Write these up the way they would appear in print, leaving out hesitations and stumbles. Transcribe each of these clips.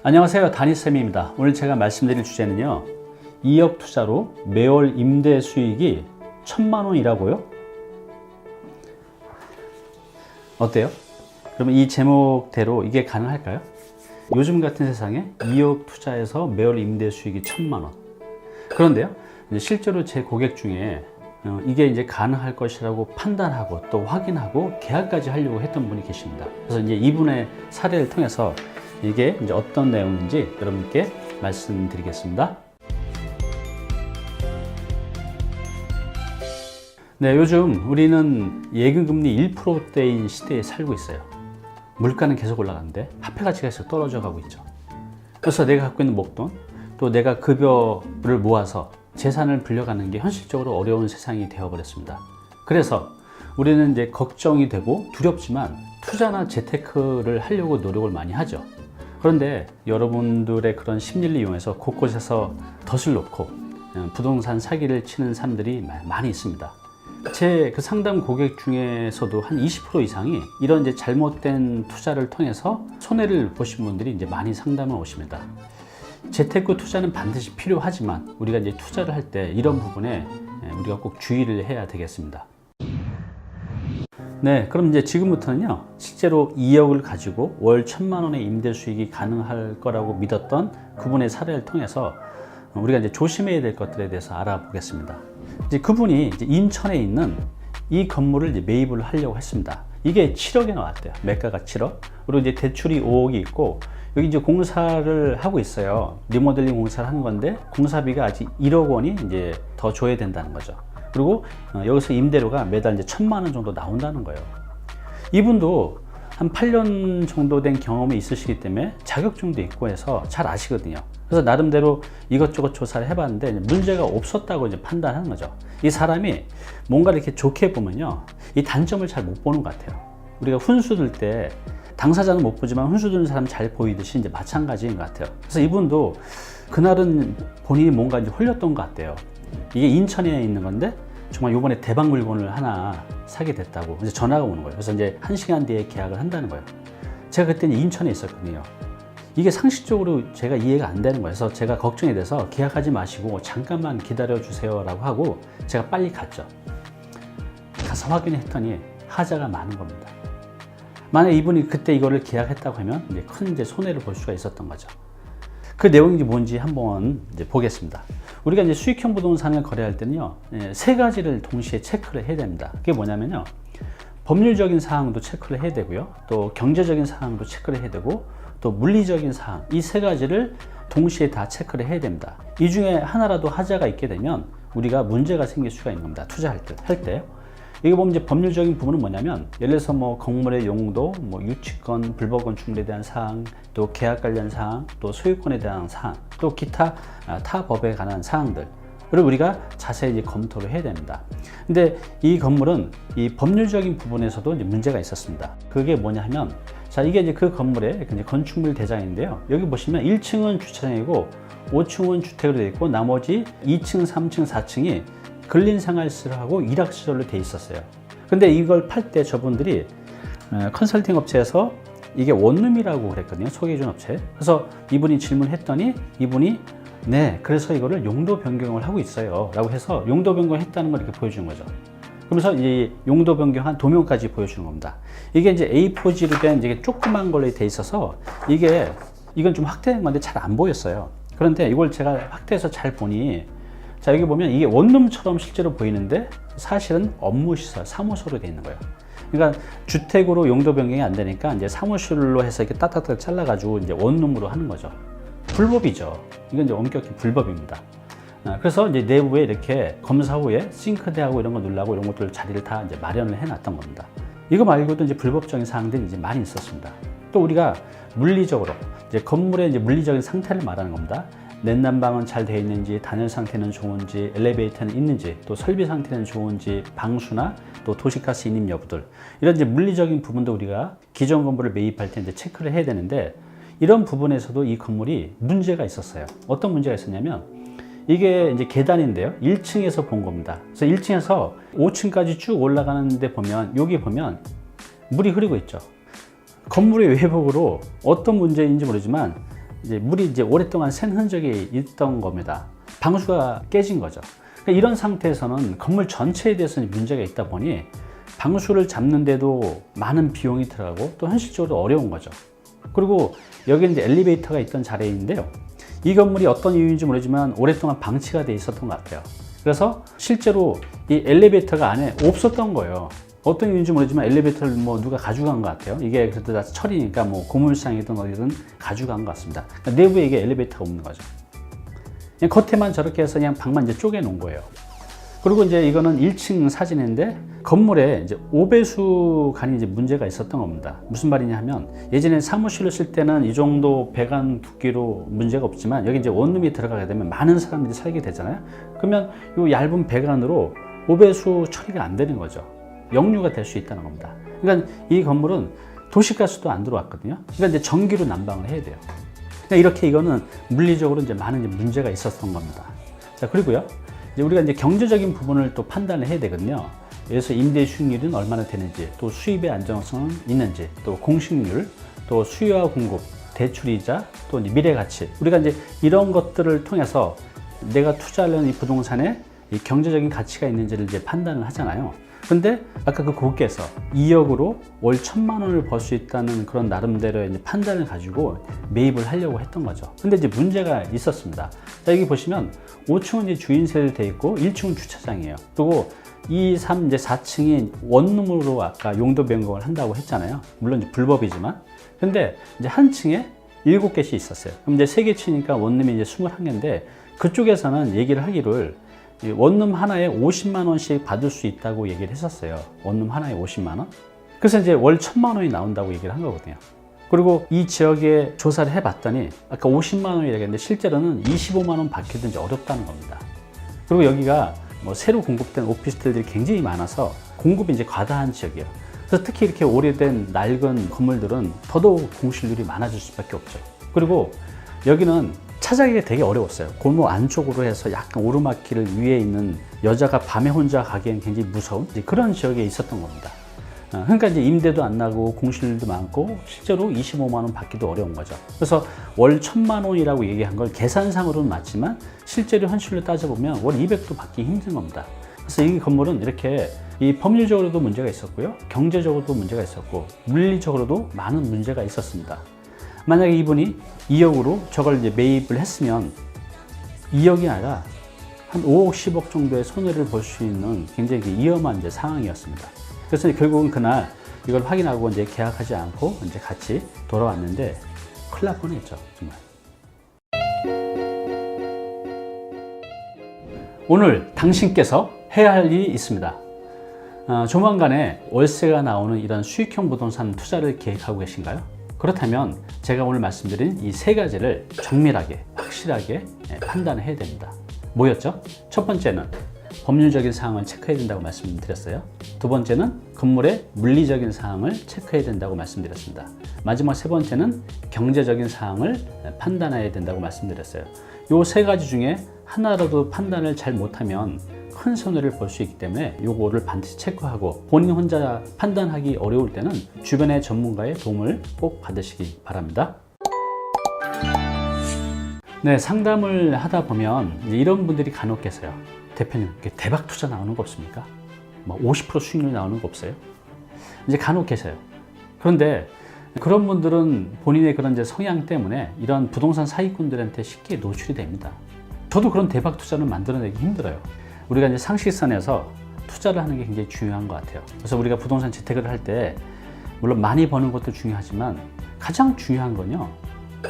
안녕하세요, 다니쌤입니다. 오늘 제가 말씀드릴 주제는요, 2억 투자로 매월 임대 수익이 1,000만 원이라고요? 어때요? 그러면 이 제목대로 이게 가능할까요? 요즘 같은 세상에 2억 투자해서 매월 임대 수익이 1,000만 원. 그런데요, 실제로 제 고객 중에 이게 이제 가능할 것이라고 판단하고 또 확인하고 계약까지 하려고 했던 분이 계십니다. 그래서 이제 이분의 사례를 통해서 이게 이제 어떤 내용인지 여러분께 말씀드리겠습니다. 네, 요즘 우리는 예금금리 1%대인 시대에 살고 있어요. 물가는 계속 올라가는데 화폐 가치가 계속 떨어져 가고 있죠. 그래서 내가 갖고 있는 목돈, 또 내가 급여를 모아서 재산을 불려가는 게 현실적으로 어려운 세상이 되어버렸습니다. 그래서 우리는 이제 걱정이 되고 두렵지만 투자나 재테크를 하려고 노력을 많이 하죠. 그런데 여러분들의 그런 심리를 이용해서 곳곳에서 덫을 놓고 부동산 사기를 치는 사람들이 많이 있습니다. 제 그 상담 고객 중에서도 한 20% 이상이 이런 이제 잘못된 투자를 통해서 손해를 보신 분들이 이제 많이 상담을 오십니다. 재테크 투자는 반드시 필요하지만 우리가 이제 투자를 할 때 이런 부분에 우리가 꼭 주의를 해야 되겠습니다. 네, 그럼 이제 지금부터는요, 실제로 2억을 가지고 월 1,000만 원의 임대 수익이 가능할 거라고 믿었던 그분의 사례를 통해서 우리가 이제 조심해야 될 것들에 대해서 알아보겠습니다. 이제 그분이 이제 인천에 있는 이 건물을 이제 매입을 하려고 했습니다. 이게 7억에 나왔대요. 매가가 7억. 그리고 이제 대출이 5억이 있고, 여기 이제 공사를 하고 있어요. 리모델링 공사를 하는 건데 공사비가 아직 1억 원이 이제 더 줘야 된다는 거죠. 그리고 여기서 임대료가 매달 이제 1,000만 원 정도 나온다는 거예요. 이분도 한 8년 정도 된 경험이 있으시기 때문에 자격증도 있고 해서 잘 아시거든요. 그래서 나름대로 이것저것 조사를 해봤는데 문제가 없었다고 이제 판단하는 거죠. 이 사람이 뭔가 이렇게 좋게 보면요, 이 단점을 잘 못 보는 것 같아요. 우리가 훈수 들 때 당사자는 못 보지만 훈수 드는 사람 잘 보이듯이 이제 마찬가지인 것 같아요. 그래서 이분도 그날은 본인이 뭔가 이제 홀렸던 것 같아요. 이게 인천에 있는 건데 정말 요번에 대박 물건을 하나 사게 됐다고 이제 전화가 오는 거예요. 그래서 이제 1시간 뒤에 계약을 한다는 거예요. 제가 그때는 인천에 있었거든요. 이게 상식적으로 제가 이해가 안 되는 거예요. 그래서 제가 걱정이 돼서 계약하지 마시고 잠깐만 기다려 주세요 라고 하고 제가 빨리 갔죠. 가서 확인했더니 하자가 많은 겁니다. 만약 이분이 그때 이거를 계약했다고 하면 이제 큰 이제 손해를 볼 수가 있었던 거죠. 그 내용이 뭔지 한번 이제 보겠습니다. 우리가 이제 수익형 부동산을 거래할 때는요, 세 가지를 동시에 체크를 해야 됩니다. 그게 뭐냐면요, 법률적인 사항도 체크를 해야 되고요, 또 경제적인 사항도 체크를 해야 되고, 또 물리적인 사항, 이 세 가지를 동시에 다 체크를 해야 됩니다. 이 중에 하나라도 하자가 있게 되면 우리가 문제가 생길 수가 있는 겁니다. 투자할 때. 여기 보면 이제 법률적인 부분은 뭐냐면, 예를 들어서 뭐 건물의 용도, 뭐 유치권, 불법 건축물에 대한 사항, 또 계약 관련 사항, 또 소유권에 대한 사항, 또 기타 타 법에 관한 사항들, 그리고 우리가 자세히 검토를 해야 됩니다. 근데 이 건물은 이 법률적인 부분에서도 이제 문제가 있었습니다. 그게 뭐냐 하면, 자, 이게 이제 그 건물의 건축물 대장인데요. 여기 보시면 1층은 주차장이고 5층은 주택으로 되어 있고 나머지 2층, 3층, 4층이 근린생활시설하고 일학시설로 되어 있었어요. 근데 이걸 팔 때 저분들이 컨설팅 업체에서 이게 원룸이라고 그랬거든요. 소개해준 업체. 그래서 이분이 질문했더니 이분이 네, 그래서 이거를 용도 변경을 하고 있어요 라고 해서 용도 변경했다는 걸 이렇게 보여주는 거죠. 그러면서 이 용도 변경한 도면까지 보여주는 겁니다. 이게 이제 A4지로 된 이제 조그만 걸로 돼 있어서 이건 좀 확대된 건데 잘 안 보였어요. 그런데 이걸 제가 확대해서 잘 보니, 자, 여기 보면 이게 원룸처럼 실제로 보이는데 사실은 업무시설, 사무소로 돼 있는 거예요. 그러니까 주택으로 용도 변경이 안 되니까 이제 사무실로 해서 이렇게 딱딱딱 잘라가지고 이제 원룸으로 하는 거죠. 불법이죠. 이건 이제 엄격히 불법입니다. 그래서 이제 내부에 이렇게 검사 후에 싱크대하고 이런 거 넣으려고 이런 것들 자리를 다 이제 마련을 해놨던 겁니다. 이거 말고도 이제 불법적인 사항들이 이제 많이 있었습니다. 또 우리가 물리적으로 이제 건물의 이제 물리적인 상태를 말하는 겁니다. 냉난방은 잘 되어 있는지, 단열 상태는 좋은지, 엘리베이터는 있는지, 또 설비 상태는 좋은지, 방수나 또 도시가스 인입 여부들, 이런 이제 물리적인 부분도 우리가 기존 건물을 매입할 때 이제 체크를 해야 되는데, 이런 부분에서도 이 건물이 문제가 있었어요. 어떤 문제가 있었냐면, 이게 이제 계단인데요. 1층에서 본 겁니다. 그래서 1층에서 5층까지 쭉 올라가는데 보면, 여기 보면 물이 흐르고 있죠. 건물의 외벽으로 어떤 문제인지 모르지만 이제 물이 이제 오랫동안 샌 흔적이 있던 겁니다. 방수가 깨진 거죠. 그러니까 이런 상태에서는 건물 전체에 대해서 문제가 있다 보니 방수를 잡는데도 많은 비용이 들어가고 또 현실적으로 어려운 거죠. 그리고 여기 이제 엘리베이터가 있던 자리인데요. 이 건물이 어떤 이유인지 모르지만 오랫동안 방치가 돼 있었던 것 같아요. 그래서 실제로 이 엘리베이터가 안에 없었던 거예요. 어떤 이유인지 모르지만 엘리베이터를 뭐 누가 가져간 것 같아요. 이게 그래도 다 철이니까 뭐 고물상이든 어디든 가져간 것 같습니다. 그러니까 내부에 이게 엘리베이터가 없는 거죠. 그냥 겉에만 저렇게 해서 그냥 방만 이제 쪼개 놓은 거예요. 그리고 이제 이거는 1층 사진인데 건물에 이제 오배수관이 이제 문제가 있었던 겁니다. 무슨 말이냐 하면 예전에 사무실을 쓸 때는 이 정도 배관 두께로 문제가 없지만 여기 이제 원룸이 들어가게 되면 많은 사람들이 살게 되잖아요. 그러면 이 얇은 배관으로 오배수 처리가 안 되는 거죠. 역류가 될 수 있다는 겁니다. 그러니까 이 건물은 도시가스도 안 들어왔거든요. 그러니까 이제 전기로 난방을 해야 돼요. 그러니까 이렇게 이거는 물리적으로 이제 많은 이제 문제가 있었던 겁니다. 자, 그리고요. 이제 우리가 이제 경제적인 부분을 또 판단을 해야 되거든요. 그래서 임대 수익률은 얼마나 되는지, 또 수입의 안정성은 있는지, 또 공식률, 또 수요와 공급, 대출이자, 또 이제 미래 가치. 우리가 이제 이런 것들을 통해서 내가 투자하려는 이 부동산에 이 경제적인 가치가 있는지를 이제 판단을 하잖아요. 근데 아까 그 고객께서 2억으로 월 1,000만 원을 벌 수 있다는 그런 나름대로의 이제 판단을 가지고 매입을 하려고 했던 거죠. 근데 이제 문제가 있었습니다. 자, 여기 보시면 5층은 이제 주인세를 돼 있고 1층은 주차장이에요. 그리고 2, 3, 이제 4층이 원룸으로 아까 용도 변경을 한다고 했잖아요. 물론 이제 불법이지만. 근데 이제 한 층에 7개씩 있었어요. 그럼 이제 3개 치니까 원룸이 이제 21개인데 그쪽에서는 얘기를 하기를 원룸 하나에 50만 원씩 받을 수 있다고 얘기를 했었어요. 원룸 하나에 50만 원. 그래서 이제 월 1,000만 원이 나온다고 얘기를 한 거거든요. 그리고 이 지역에 조사를 해봤더니 아까 50만 원이라고 했는데 실제로는 25만 원 받기도 어렵다는 겁니다. 그리고 여기가 뭐 새로 공급된 오피스텔들이 굉장히 많아서 공급이 이제 과다한 지역이에요. 그래서 특히 이렇게 오래된 낡은 건물들은 더더욱 공실률이 많아질 수밖에 없죠. 그리고 여기는 찾아가기가 되게 어려웠어요. 골목 안쪽으로 해서 약간 오르막길 위에 있는 여자가 밤에 혼자 가기엔 굉장히 무서운 그런 지역에 있었던 겁니다. 그러니까 이제 임대도 안 나고 공실률도 많고 실제로 25만 원 받기도 어려운 거죠. 그래서 월 1,000만 원이라고 얘기한 걸 계산상으로는 맞지만 실제로 현실로 따져보면 월 200도 받기 힘든 겁니다. 그래서 이 건물은 이렇게 이 법률적으로도 문제가 있었고요. 경제적으로도 문제가 있었고 물리적으로도 많은 문제가 있었습니다. 만약에 이분이 2억으로 저걸 이제 매입을 했으면 2억이 아니라 한 5억, 10억 정도의 손해를 볼 수 있는 굉장히 위험한 이제 상황이었습니다. 그래서 결국은 그날 이걸 확인하고 이제 계약하지 않고 이제 같이 돌아왔는데 큰일 날 뻔했죠, 정말. 오늘 당신께서 해야 할 일이 있습니다. 조만간에 월세가 나오는 이런 수익형 부동산 투자를 계획하고 계신가요? 그렇다면 제가 오늘 말씀드린 이 3가지를 정밀하게, 확실하게 판단을 해야 됩니다. 뭐였죠? 첫 번째는 법률적인 사항을 체크해야 된다고 말씀드렸어요. 두 번째는 건물의 물리적인 사항을 체크해야 된다고 말씀드렸습니다. 마지막 3번째는 경제적인 사항을 판단해야 된다고 말씀드렸어요. 이 3가지 중에 하나라도 판단을 잘 못하면 큰 손해를 볼 수 있기 때문에 요거를 반드시 체크하고 본인 혼자 판단하기 어려울 때는 주변의 전문가의 도움을 꼭 받으시기 바랍니다. 네, 상담을 하다 보면 이런 분들이 간혹 계세요. 대표님, 대박 투자 나오는 거 없습니까? 뭐 50% 수익률 나오는 거 없어요? 이제 간혹 계세요. 그런데 그런 분들은 본인의 그런 이제 성향 때문에 이런 부동산 사기꾼들한테 쉽게 노출이 됩니다. 저도 그런 대박 투자를 만들어내기 힘들어요. 우리가 이제 상식선에서 투자를 하는 게 굉장히 중요한 것 같아요. 그래서 우리가 부동산 재테크를 할 때 물론 많이 버는 것도 중요하지만 가장 중요한 건요,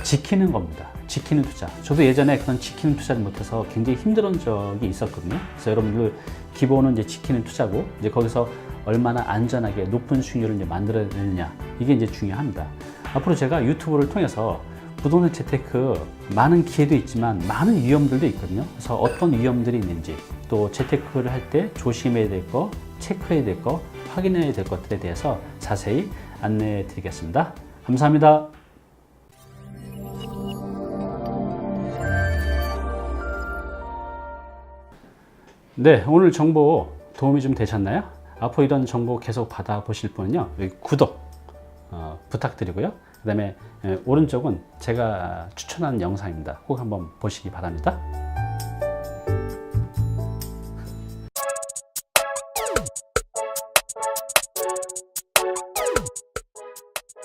지키는 겁니다. 지키는 투자. 저도 예전에 그런 지키는 투자를 못해서 굉장히 힘들었던 적이 있었거든요. 그래서 여러분들 기본은 이제 지키는 투자고 이제 거기서 얼마나 안전하게 높은 수익률을 이제 만들어내느냐, 이게 이제 중요합니다. 앞으로 제가 유튜브를 통해서 부동산 재테크 많은 기회도 있지만 많은 위험들도 있거든요. 그래서 어떤 위험들이 있는지, 또 재테크를 할 때 조심해야 될 거, 체크해야 될 거, 확인해야 될 것들에 대해서 자세히 안내해 드리겠습니다. 감사합니다. 네, 오늘 정보 도움이 좀 되셨나요? 앞으로 이런 정보 계속 받아보실 분은요, 여기 구독, 부탁드리고요. 그 다음에 오른쪽은 제가 추천하는 영상입니다. 꼭 한번 보시기 바랍니다.